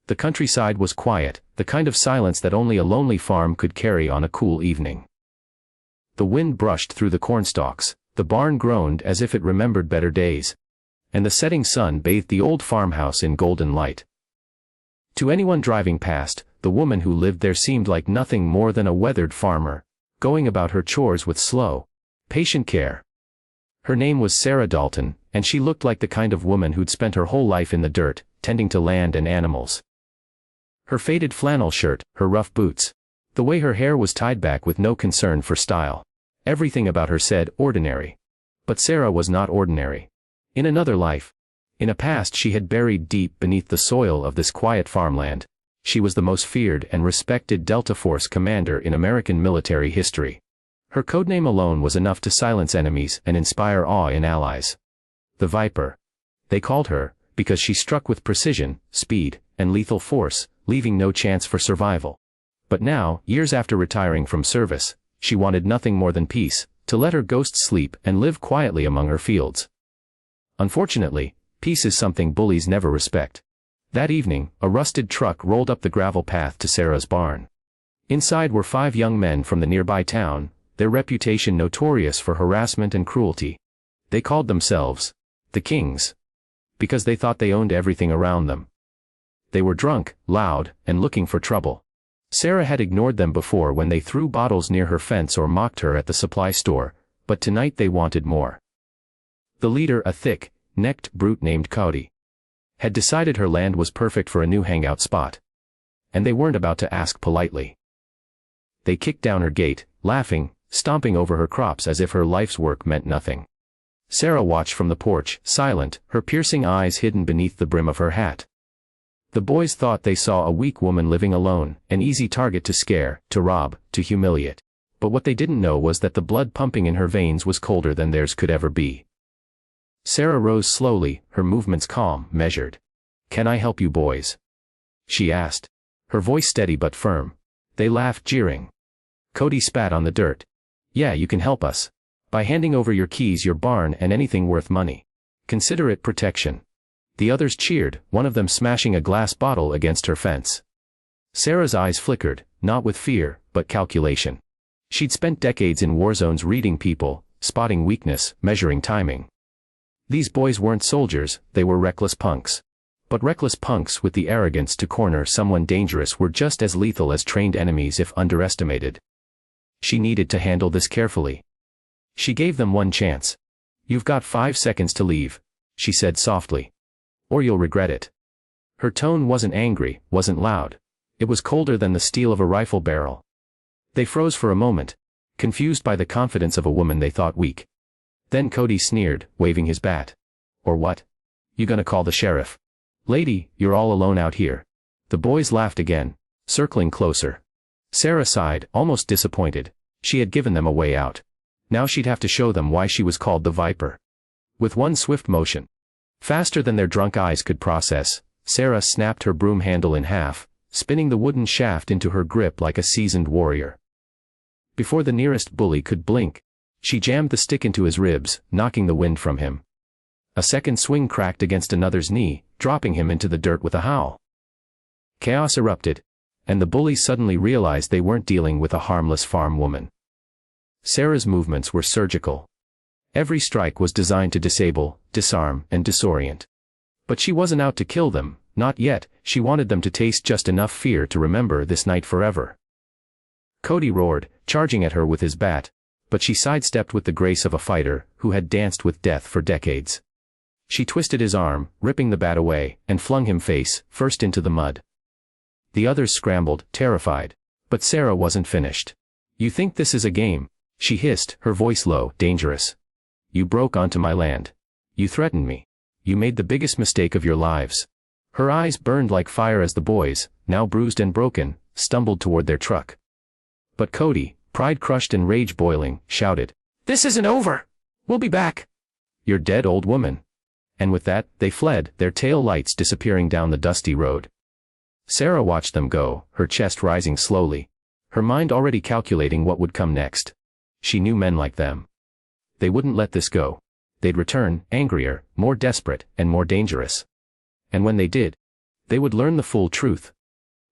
The countryside was quiet, the kind of silence that only a lonely farm could carry on a cool evening. The wind brushed through the cornstalks, the barn groaned as if it remembered better days, and the setting sun bathed the old farmhouse in golden light. To anyone driving past, the woman who lived there seemed like nothing more than a weathered farmer, going about her chores with slow, patient care. Her name was Sarah Dalton, and she looked like the kind of woman who'd spent her whole life in the dirt, tending to land and animals. Her faded flannel shirt, her rough boots, the way her hair was tied back with no concern for style, everything about her said ordinary. But Sarah was not ordinary. In another life, in a past she had buried deep beneath the soil of this quiet farmland, she was the most feared and respected Delta Force commander in American military history. Her codename alone was enough to silence enemies and inspire awe in allies. The Viper. They called her, because she struck with precision, speed, and lethal force, leaving no chance for survival. But now, years after retiring from service, she wanted nothing more than peace, to let her ghost sleep and live quietly among her fields. Unfortunately, peace is something bullies never respect. That evening, a rusted truck rolled up the gravel path to Sarah's barn. Inside were 5 young men from the nearby town, their reputation notorious for harassment and cruelty. They called themselves the Kings, because they thought they owned everything around them. They were drunk, loud, and looking for trouble. Sarah had ignored them before when they threw bottles near her fence or mocked her at the supply store, but tonight they wanted more. The leader, a thick-necked brute named Cody, had decided her land was perfect for a new hangout spot. And they weren't about to ask politely. They kicked down her gate, laughing, stomping over her crops as if her life's work meant nothing. Sarah watched from the porch, silent, her piercing eyes hidden beneath the brim of her hat. The boys thought they saw a weak woman living alone, an easy target to scare, to rob, to humiliate. But what they didn't know was that the blood pumping in her veins was colder than theirs could ever be. Sarah rose slowly, her movements calm, measured. "Can I help you boys?" she asked, her voice steady but firm. They laughed, jeering. Cody spat on the dirt. "Yeah, you can help us. By handing over your keys, your barn, and anything worth money. Consider it protection." The others cheered, one of them smashing a glass bottle against her fence. Sarah's eyes flickered, not with fear, but calculation. She'd spent decades in war zones reading people, spotting weakness, measuring timing. These boys weren't soldiers, they were reckless punks. But reckless punks with the arrogance to corner someone dangerous were just as lethal as trained enemies if underestimated. She needed to handle this carefully. She gave them one chance. "You've got 5 seconds to leave," she said softly. "Or you'll regret it." Her tone wasn't angry, wasn't loud. It was colder than the steel of a rifle barrel. They froze for a moment, confused by the confidence of a woman they thought weak. Then Cody sneered, waving his bat. "Or what? You gonna call the sheriff? Lady, you're all alone out here." The boys laughed again, circling closer. Sarah sighed, almost disappointed. She had given them a way out. Now she'd have to show them why she was called the Viper. With one swift motion, faster than their drunk eyes could process, Sarah snapped her broom handle in half, spinning the wooden shaft into her grip like a seasoned warrior. Before the nearest bully could blink, she jammed the stick into his ribs, knocking the wind from him. A second swing cracked against another's knee, dropping him into the dirt with a howl. Chaos erupted, and the bullies suddenly realized they weren't dealing with a harmless farm woman. Sarah's movements were surgical. Every strike was designed to disable, disarm, and disorient. But she wasn't out to kill them, not yet. She wanted them to taste just enough fear to remember this night forever. Cody roared, charging at her with his bat, but she sidestepped with the grace of a fighter who had danced with death for decades. She twisted his arm, ripping the bat away, and flung him face first into the mud. The others scrambled, terrified. But Sarah wasn't finished. "You think this is a game?" she hissed, her voice low, dangerous. "You broke onto my land. You threatened me. You made the biggest mistake of your lives." Her eyes burned like fire as the boys, now bruised and broken, stumbled toward their truck. But Cody, pride crushed and rage boiling, shouted, "This isn't over! We'll be back!" "You're dead, old woman." And with that, they fled, their tail lights disappearing down the dusty road. Sarah watched them go, her chest rising slowly, her mind already calculating what would come next. She knew men like them. They wouldn't let this go. They'd return, angrier, more desperate, and more dangerous. And when they did, They would learn the full truth.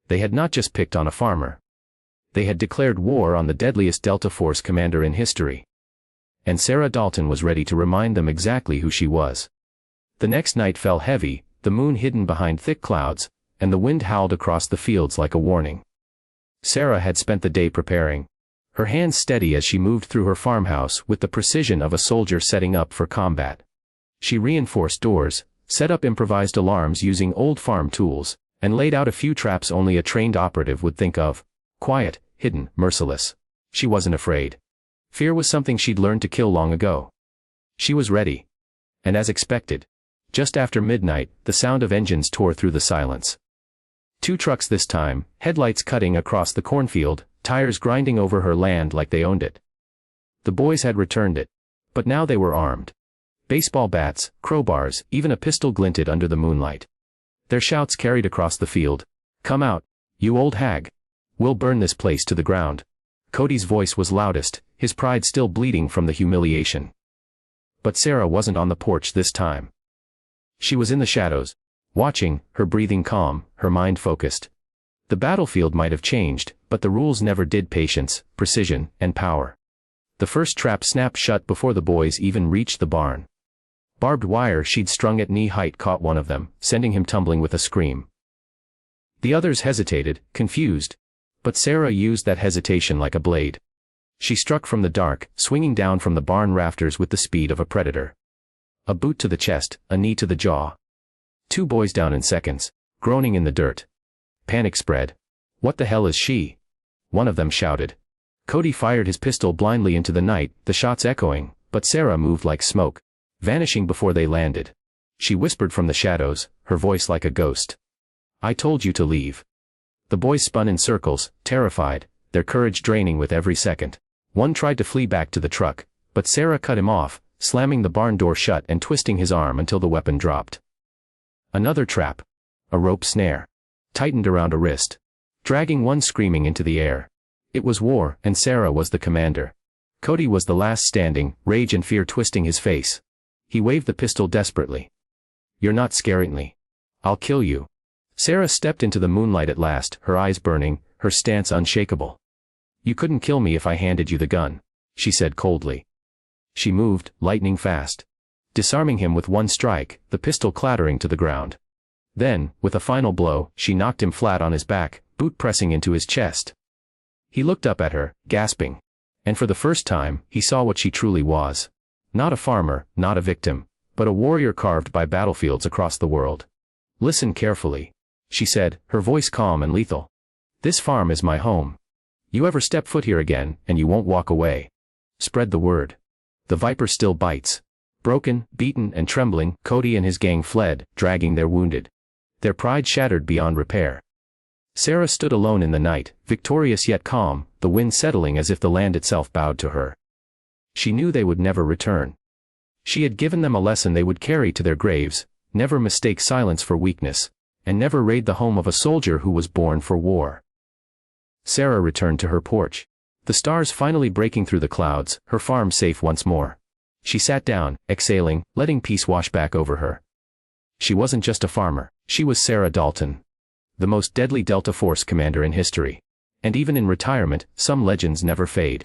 They had not just picked on a farmer. They had declared war on the deadliest Delta Force commander in history. And Sarah Dalton was ready to remind them exactly who she was. The next night fell heavy, the moon hidden behind thick clouds, and the wind howled across the fields like a warning. Sarah had spent the day preparing, her hands steady as she moved through her farmhouse with the precision of a soldier setting up for combat. She reinforced doors, set up improvised alarms using old farm tools, and laid out a few traps only a trained operative would think of. Quiet, hidden, merciless. She wasn't afraid. Fear was something she'd learned to kill long ago. She was ready. And as expected, just after midnight, the sound of engines tore through the silence. 2 trucks this time, headlights cutting across the cornfield, tires grinding over her land like they owned it. The boys had returned it. But now they were armed. Baseball bats, crowbars, even a pistol glinted under the moonlight. Their shouts carried across the field. "Come out, you old hag. We'll burn this place to the ground." Cody's voice was loudest, his pride still bleeding from the humiliation. But Sarah wasn't on the porch this time. She was in the shadows, watching, her breathing calm, her mind focused. The battlefield might have changed, but the rules never did. Patience, precision, and power. The first trap snapped shut before the boys even reached the barn. Barbed wire she'd strung at knee-height caught one of them, sending him tumbling with a scream. The others hesitated, confused. But Sarah used that hesitation like a blade. She struck from the dark, swinging down from the barn rafters with the speed of a predator. A boot to the chest, a knee to the jaw. 2 boys down in seconds, groaning in the dirt. Panic spread. "What the hell is she?" one of them shouted. Cody fired his pistol blindly into the night, the shots echoing, but Sarah moved like smoke, vanishing before they landed. She whispered from the shadows, her voice like a ghost. "I told you to leave." The boys spun in circles, terrified, their courage draining with every second. One tried to flee back to the truck, but Sarah cut him off, slamming the barn door shut and twisting his arm until the weapon dropped. Another trap. A rope snare. Tightened around a wrist. Dragging one screaming into the air. It was war, and Sarah was the commander. Cody was the last standing, rage and fear twisting his face. He waved the pistol desperately. "You're not scaring me. I'll kill you." Sarah stepped into the moonlight at last, her eyes burning, her stance unshakable. "You couldn't kill me if I handed you the gun," she said coldly. She moved, lightning fast. Disarming him with one strike, the pistol clattering to the ground. Then, with a final blow, she knocked him flat on his back, boot pressing into his chest. He looked up at her, gasping. And for the first time, he saw what she truly was. Not a farmer, not a victim, but a warrior carved by battlefields across the world. "Listen carefully," she said, her voice calm and lethal. "This farm is my home. You ever step foot here again, and you won't walk away. Spread the word. The viper still bites." Broken, beaten, and trembling, Cody and his gang fled, dragging their wounded. Their pride shattered beyond repair. Sarah stood alone in the night, victorious yet calm, the wind settling as if the land itself bowed to her. She knew they would never return. She had given them a lesson they would carry to their graves: never mistake silence for weakness, and never raid the home of a soldier who was born for war. Sarah returned to her porch. The stars finally breaking through the clouds, her farm safe once more. She sat down, exhaling, letting peace wash back over her. She wasn't just a farmer, she was Sarah Dalton. The most deadly Delta Force commander in history. And even in retirement, some legends never fade.